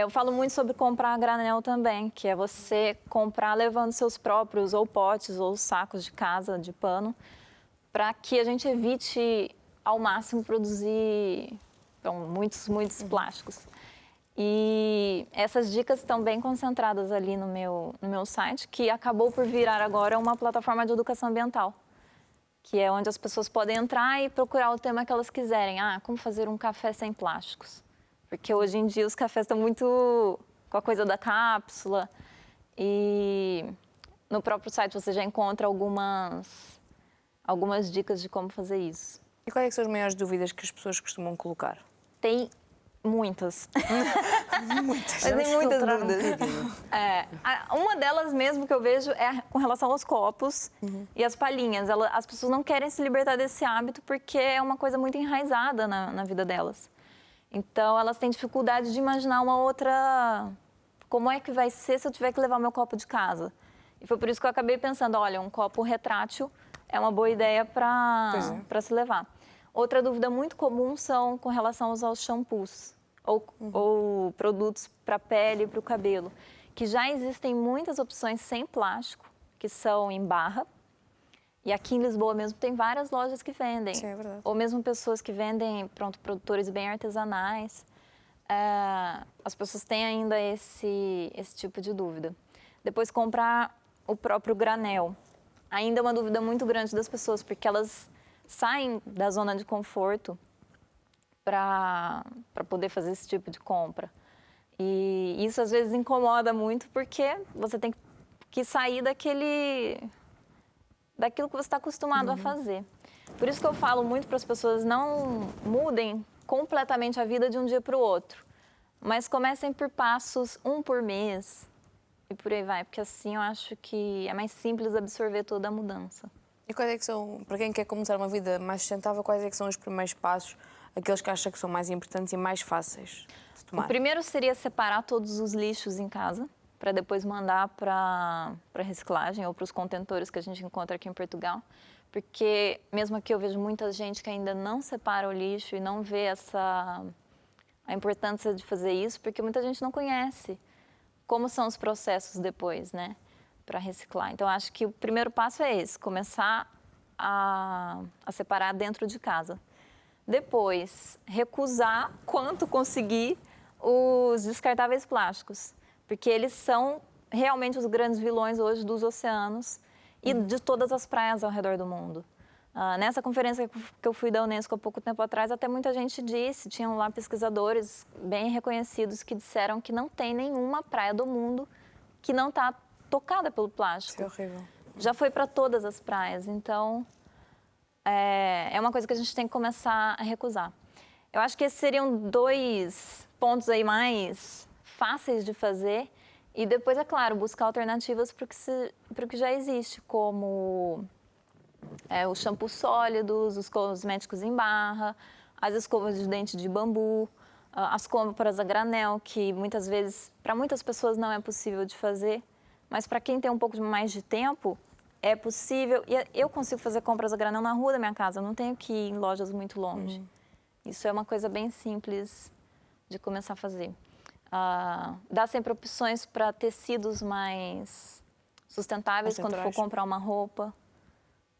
Eu falo muito sobre comprar a granel também, que é você comprar levando seus próprios ou potes ou sacos de casa, de pano, para que a gente evite ao máximo produzir muitos plásticos. E essas dicas estão bem concentradas ali no meu site, que acabou por virar agora uma plataforma de educação ambiental, que é onde as pessoas podem entrar e procurar o tema que elas quiserem. Como fazer um café sem plásticos. Porque hoje em dia os cafés estão muito com a coisa da cápsula e no próprio site você já encontra algumas dicas de como fazer isso. E quais são as maiores dúvidas que as pessoas costumam colocar? Tem muitas. Muitas. Mas tem muitas dúvidas. Uma delas mesmo que eu vejo é com relação aos copos e as palhinhas. As pessoas não querem se libertar desse hábito porque é uma coisa muito enraizada na vida delas. Então, elas têm dificuldade de imaginar uma outra... Como é que vai ser se eu tiver que levar meu copo de casa? E foi por isso que eu acabei pensando, olha, um copo retrátil é uma boa ideia para se levar. Outra dúvida muito comum são com relação aos shampoos ou produtos para a pele e para o cabelo, que já existem muitas opções sem plástico, que são em barra. E aqui em Lisboa mesmo tem várias lojas que vendem. Sim, é verdade. Ou mesmo pessoas que vendem, produtores bem artesanais. As pessoas têm ainda esse tipo de dúvida. Depois, comprar o próprio granel. Ainda é uma dúvida muito grande das pessoas, porque elas saem da zona de conforto para poder fazer esse tipo de compra. E isso, às vezes, incomoda muito, porque você tem que sair daquilo que você está acostumado a fazer. Por isso que eu falo muito para as pessoas não mudem completamente a vida de um dia para o outro, mas comecem por passos, um por mês e por aí vai, porque assim eu acho que é mais simples absorver toda a mudança. E quais é que são, para quem quer começar uma vida mais sustentável, quais é que são os primeiros passos, aqueles que acha que são mais importantes e mais fáceis de tomar? O primeiro seria separar todos os lixos em casa, para depois mandar para reciclagem ou para os contentores que a gente encontra aqui em Portugal. Porque mesmo aqui eu vejo muita gente que ainda não separa o lixo e não vê a importância de fazer isso, porque muita gente não conhece como são os processos depois, né, para reciclar. Então, acho que o primeiro passo é esse, começar a separar dentro de casa. Depois, recusar quanto conseguir os descartáveis plásticos, porque eles são realmente os grandes vilões hoje dos oceanos e de todas as praias ao redor do mundo. Nessa conferência que eu fui da Unesco há pouco tempo atrás, até muita gente tinham lá pesquisadores bem reconhecidos que disseram que não tem nenhuma praia do mundo que não está tocada pelo plástico. Isso é horrível. Já foi para todas as praias, então é uma coisa que a gente tem que começar a recusar. Eu acho que esses seriam 2 pontos aí mais fáceis de fazer e depois, é claro, buscar alternativas para o que já existe, como os shampoos sólidos, os cosméticos em barra, as escovas de dente de bambu, as compras a granel, que muitas vezes, para muitas pessoas não é possível de fazer, mas para quem tem um pouco mais de tempo, é possível. E eu consigo fazer compras a granel na rua da minha casa, eu não tenho que ir em lojas muito longe. Isso é uma coisa bem simples de começar a fazer. Dá sempre opções para tecidos mais sustentáveis quando for comprar uma roupa.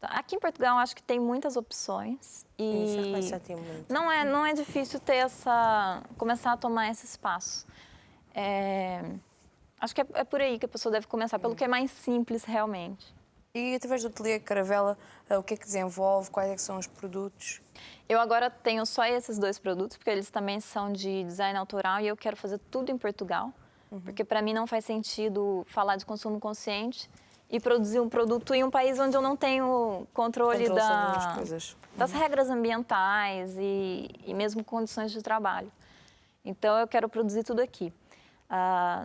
Aqui em Portugal, acho que tem muitas opções e não é difícil começar a tomar esses passos. Acho que é por aí que a pessoa deve começar, pelo que é mais simples realmente. E através do Ateliê Caravela, o que é que desenvolve? Quais é que são os produtos? Eu agora tenho só esses 2 produtos, porque eles também são de design autoral e eu quero fazer tudo em Portugal, porque para mim não faz sentido falar de consumo consciente e produzir um produto em um país onde eu não tenho controle das regras ambientais e mesmo condições de trabalho. Então, eu quero produzir tudo aqui.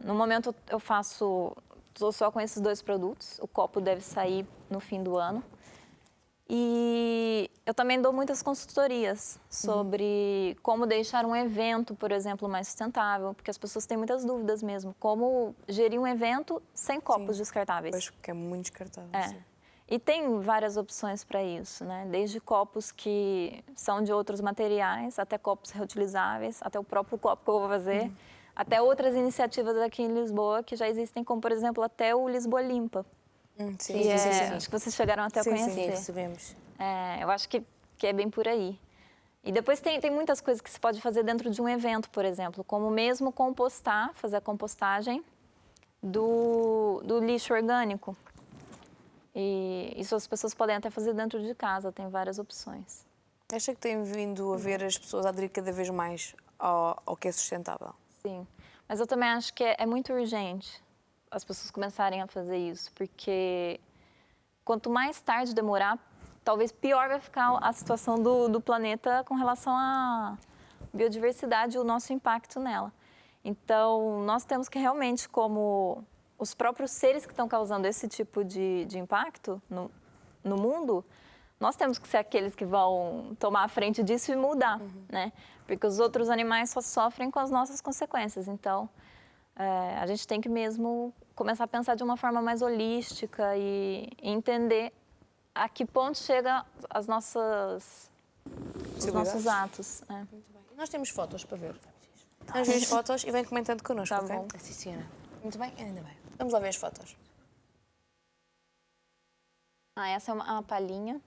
No momento, eu estou só com esses 2 produtos. O copo deve sair no fim do ano. E eu também dou muitas consultorias sobre como deixar um evento, por exemplo, mais sustentável, porque as pessoas têm muitas dúvidas mesmo. Como gerir um evento sem copos descartáveis. Pois, porque é muito descartável. Sim. E tem várias opções para isso, né? Desde copos que são de outros materiais, até copos reutilizáveis, até o próprio copo que eu vou fazer até outras iniciativas aqui em Lisboa que já existem, como, por exemplo, até o Lisboa Limpa. Sim, Que sim, acho que vocês chegaram até a conhecer. Sim, recebemos. Eu acho que é bem por aí. E depois tem muitas coisas que se pode fazer dentro de um evento, por exemplo, como mesmo fazer a compostagem do lixo orgânico. E isso as pessoas podem até fazer dentro de casa, tem várias opções. Acha que tem vindo a ver as pessoas a aderir cada vez mais ao que é sustentável? Sim, mas eu também acho que é muito urgente as pessoas começarem a fazer isso, porque quanto mais tarde demorar, talvez pior vai ficar a situação do planeta com relação à biodiversidade e o nosso impacto nela. Então, nós temos que realmente, como os próprios seres que estão causando esse tipo de impacto no mundo, nós temos que ser aqueles que vão tomar a frente disso e mudar, né? Porque os outros animais só sofrem com as nossas consequências. Então, a gente tem que mesmo começar a pensar de uma forma mais holística e entender a que ponto chega os nossos atos. Muito bem. Nós temos fotos para ver. Vamos ver as fotos e vem comentando connosco, Tá ok? bom. Sim, senhora. Muito bem, ainda bem. Vamos lá ver as fotos. Essa é uma palhinha.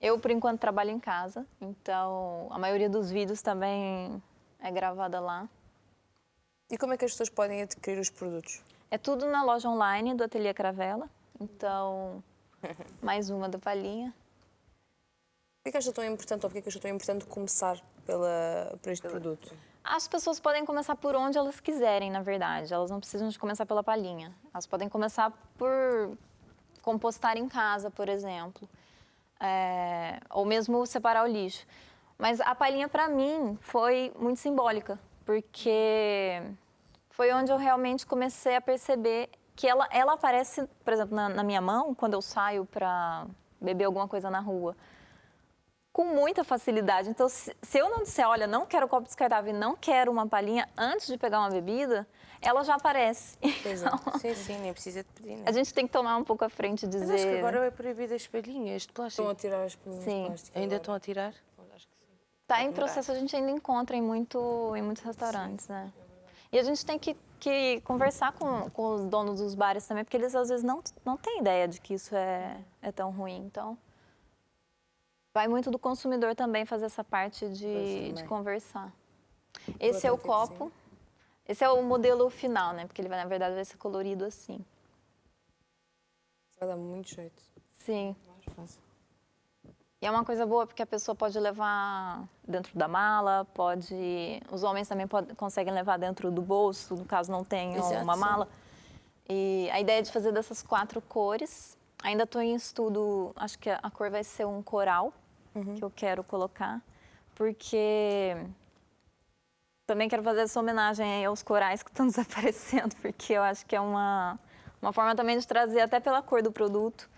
Eu, por enquanto, trabalho em casa, então a maioria dos vídeos também é gravada lá. E como é que as pessoas podem adquirir os produtos? É tudo na loja online do Ateliê Caravela, então mais uma da palhinha. Por que achas tão importante, ou por que achas tão importante começar por este produto? As pessoas podem começar por onde elas quiserem, na verdade. Elas não precisam de começar pela palhinha. Elas podem começar por compostar em casa, por exemplo. Ou mesmo separar o lixo. Mas a palhinha, para mim, foi muito simbólica, porque foi onde eu realmente comecei a perceber que ela aparece, por exemplo, na minha mão, quando eu saio para beber alguma coisa na rua, com muita facilidade. Então, se eu não disser, olha, não quero copo descartável e não quero uma palhinha antes de pegar uma bebida, ela já aparece. Exato. Sim, nem precisa de pedir, não. A gente tem que tomar um pouco à frente e dizer... Mas acho que agora é proibido as palhinhas de plástico. Estão a tirar as palhinhas Sim. de plástico. Ainda agora. estão a tirar? Acho que sim. Está em processo, a gente ainda encontra em muitos restaurantes, né? E a gente tem que conversar com os donos dos bares também, porque eles às vezes não têm ideia de que isso é tão ruim. Então, vai muito do consumidor também fazer essa parte de conversar. Esse é o copo. Esse é o modelo final, né? Porque ele, na verdade, vai ser colorido assim. Isso vai dar muito jeito. Sim. Mais fácil. E é uma coisa boa porque a pessoa pode levar dentro da mala, os homens também conseguem levar dentro do bolso, no caso não tem uma mala. E a ideia é de fazer dessas 4 cores. Ainda estou em estudo, acho que a cor vai ser um coral, que eu quero colocar, porque também quero fazer essa homenagem aí aos corais que estão desaparecendo, porque eu acho que é uma forma também de trazer, até pela cor do produto,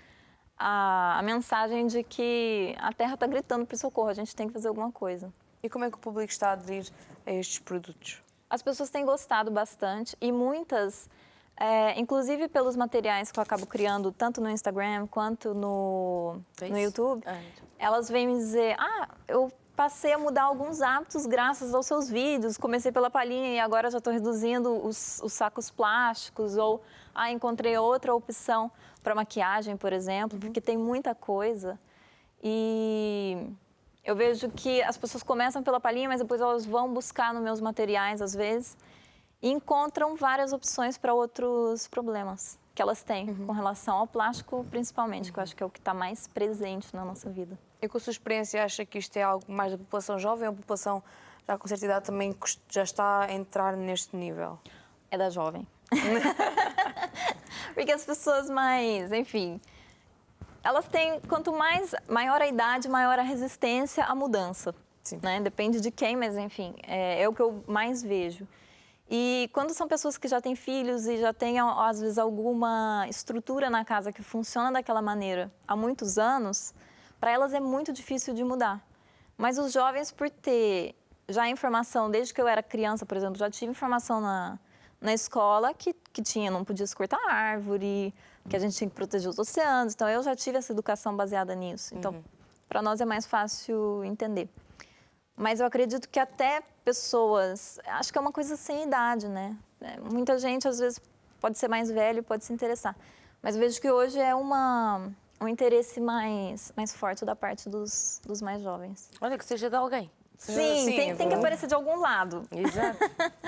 a mensagem de que a Terra está gritando por socorro, a gente tem que fazer alguma coisa. E como é que o público está a aderir a estes produtos? As pessoas têm gostado bastante e muitas, inclusive pelos materiais que eu acabo criando, tanto no Instagram quanto no YouTube, elas vêm me dizer, eu passei a mudar alguns hábitos graças aos seus vídeos, comecei pela palhinha e agora já estou reduzindo os sacos plásticos, ou encontrei outra opção para maquiagem, por exemplo, porque tem muita coisa. E eu vejo que as pessoas começam pela palhinha, mas depois elas vão buscar nos meus materiais, às vezes, e encontram várias opções para outros problemas que elas têm, com relação ao plástico, principalmente, que eu acho que é o que está mais presente na nossa vida. E com a sua experiência, acha que isto é algo mais da população jovem ou a população já com certa idade também já está a entrar neste nível? É da jovem. Porque as pessoas mais, enfim, elas têm, maior a idade, maior a resistência à mudança. Sim. Né? Depende de quem, mas enfim, é o que eu mais vejo. E quando são pessoas que já têm filhos e já têm, às vezes, alguma estrutura na casa que funciona daquela maneira há muitos anos, para elas é muito difícil de mudar. Mas os jovens, por ter já informação, desde que eu era criança, por exemplo, já tive informação na escola que não podia se cortar árvore, que a gente tinha que proteger os oceanos. Então, eu já tive essa educação baseada nisso. Então, para nós é mais fácil entender. Mas eu acredito que até pessoas... Acho que é uma coisa sem idade, né? Muita gente, às vezes, pode ser mais velho, pode se interessar. Mas eu vejo que hoje é um interesse mais forte da parte dos mais jovens. Olha, que seja de alguém. Sim, tem que aparecer de algum lado. Exato.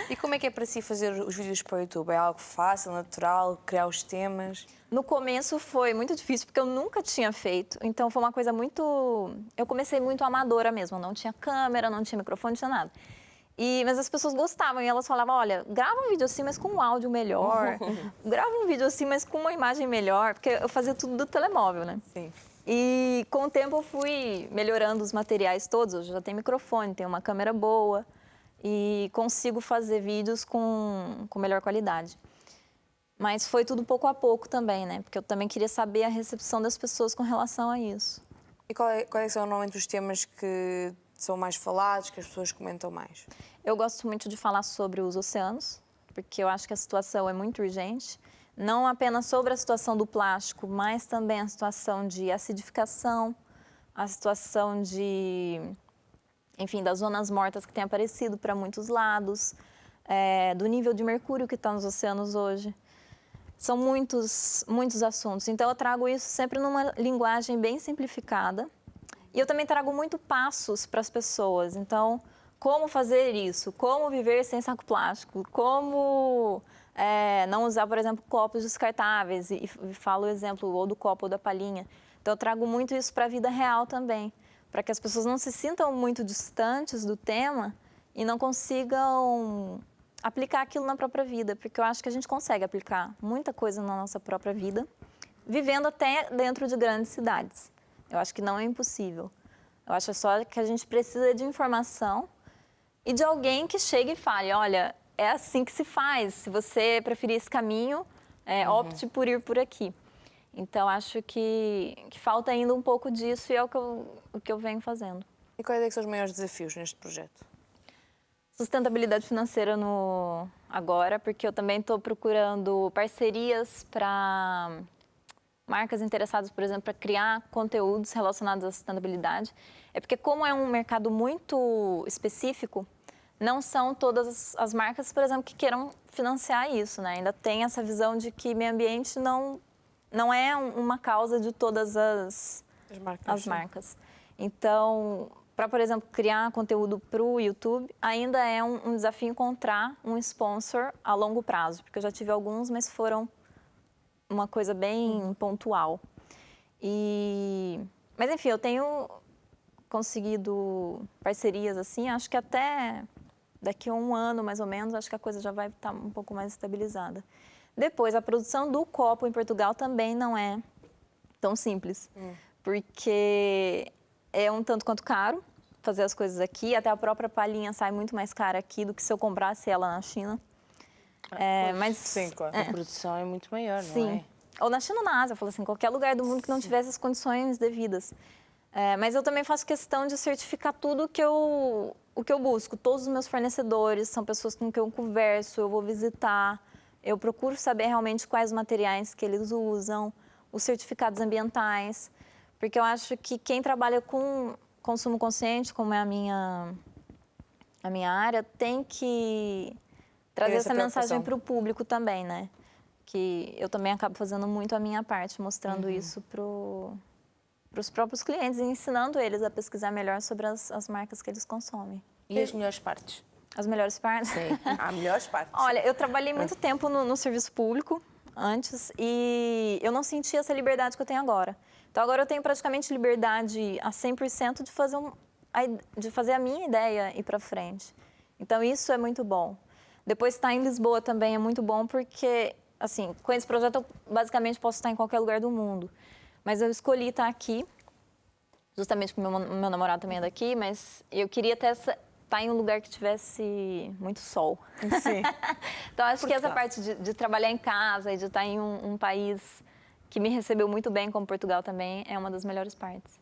E como é que é para si fazer os vídeos para o YouTube? É algo fácil, natural, criar os temas? No começo foi muito difícil, porque eu nunca tinha feito. Então, foi uma coisa muito... Eu comecei muito amadora mesmo. Não tinha câmera, não tinha microfone, não tinha nada. Mas as pessoas gostavam e elas falavam, olha, grava um vídeo assim, mas com um áudio melhor. Grava um vídeo assim, mas com uma imagem melhor. Porque eu fazia tudo do telemóvel, né? Sim. E com o tempo eu fui melhorando os materiais todos. Hoje já tem microfone, tem uma câmera boa. E consigo fazer vídeos com melhor qualidade. Mas foi tudo pouco a pouco também, né? Porque eu também queria saber a recepção das pessoas com relação a isso. E quais são normalmente os temas que são mais falados, que as pessoas comentam mais? Eu gosto muito de falar sobre os oceanos, porque eu acho que a situação é muito urgente. Não apenas sobre a situação do plástico, mas também a situação de acidificação, a situação enfim, das zonas mortas que têm aparecido para muitos lados, do nível de mercúrio que está nos oceanos hoje. São muitos assuntos. Então, eu trago isso sempre numa linguagem bem simplificada. E eu também trago muito passos para as pessoas. Então, como fazer isso? Como viver sem saco plástico? Como não usar, por exemplo, copos descartáveis? E falo o exemplo ou do copo ou da palhinha. Então, eu trago muito isso para a vida real também. Para que as pessoas não se sintam muito distantes do tema e não consigam aplicar aquilo na própria vida, porque eu acho que a gente consegue aplicar muita coisa na nossa própria vida, vivendo até dentro de grandes cidades. Eu acho que não é impossível. Eu acho só que a gente precisa de informação e de alguém que chegue e fale, olha, é assim que se faz, se você preferir esse caminho, opte por ir por aqui. Então, acho que falta ainda um pouco disso e é o que eu venho fazendo. E quais é que são os maiores desafios neste projeto? Sustentabilidade financeira agora, porque eu também estou procurando parcerias para marcas interessadas, por exemplo, para criar conteúdos relacionados à sustentabilidade. É porque como é um mercado muito específico, não são todas as marcas, por exemplo, que queiram financiar isso, né? Ainda tem essa visão de que meio ambiente não é uma causa de todas as marcas. Então, para, por exemplo, criar conteúdo para o YouTube, ainda é um desafio encontrar um sponsor a longo prazo, porque eu já tive alguns, mas foram uma coisa bem pontual. Mas, enfim, eu tenho conseguido parcerias assim, acho que até daqui a um ano, mais ou menos, acho que a coisa já vai estar um pouco mais estabilizada. Depois, a produção do copo em Portugal também não é tão simples, porque é um tanto quanto caro fazer as coisas aqui. Até a própria palhinha sai muito mais cara aqui do que se eu comprasse ela na China. Mas sim, claro. A produção é muito maior, não é? Sim. Ou na China ou na Ásia, eu falo assim, qualquer lugar do mundo que não tivesse as condições devidas. Mas eu também faço questão de certificar tudo o que eu busco. Todos os meus fornecedores são pessoas com quem eu converso, eu vou visitar. Eu procuro saber realmente quais materiais que eles usam, os certificados ambientais. Porque eu acho que quem trabalha com consumo consciente, como é a minha área, tem que trazer essa mensagem para o público também, né? Que eu também acabo fazendo muito a minha parte, mostrando isso para os próprios clientes e ensinando eles a pesquisar melhor sobre as marcas que eles consomem. E as melhores partes? As melhores partes? Sim, há melhores partes. Olha, eu trabalhei muito tempo no serviço público antes e eu não sentia essa liberdade que eu tenho agora. Então, agora eu tenho praticamente liberdade a 100% de fazer a minha ideia ir para frente. Então, isso é muito bom. Depois, estar em Lisboa também é muito bom porque, assim, com esse projeto eu basicamente posso estar em qualquer lugar do mundo. Mas eu escolhi estar aqui, justamente porque meu namorado também é daqui, mas eu queria estar em um lugar que tivesse muito sol. Sim. Então, acho que essa parte de trabalhar em casa e de estar em um país que me recebeu muito bem, como Portugal também, é uma das melhores partes.